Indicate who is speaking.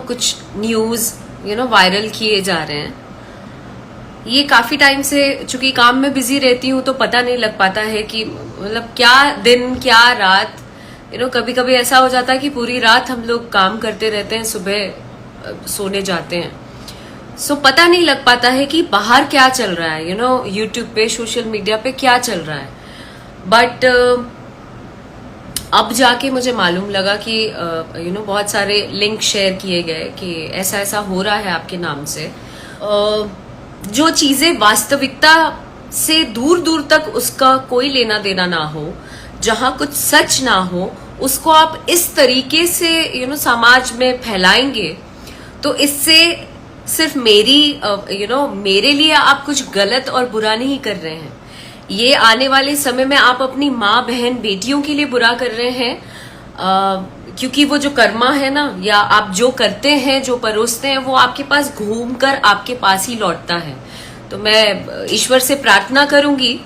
Speaker 1: कुछ news viral किए जा रहे हैं। ये काफी टाइम से, चूंकि काम में बिजी रहती हूँ तो पता नहीं लग पाता है कि मतलब क्या दिन क्या रात। कभी कभी ऐसा हो जाता है कि पूरी रात हम लोग काम करते रहते हैं, सुबह सोने जाते हैं। सो पता नहीं लग पाता है कि बाहर क्या चल रहा है, यूट्यूब पे, सोशल मीडिया पे क्या चल रहा है। बट अब जाके मुझे मालूम लगा कि बहुत सारे लिंक शेयर किए गए कि ऐसा ऐसा हो रहा है आपके नाम से। जो चीजें वास्तविकता से दूर दूर तक उसका कोई लेना देना ना हो, जहां कुछ सच ना हो, उसको आप इस तरीके से समाज में फैलाएंगे तो इससे सिर्फ मेरे लिए आप कुछ गलत और बुरा नहीं कर रहे हैं। ये आने वाले समय में आप अपनी माँ बहन बेटियों के लिए बुरा कर रहे हैं, क्योंकि वो जो कर्मा है ना, या आप जो करते हैं, जो परोसते हैं, वो आपके पास घूमकर आपके पास ही लौटता है। तो मैं ईश्वर से प्रार्थना करूंगी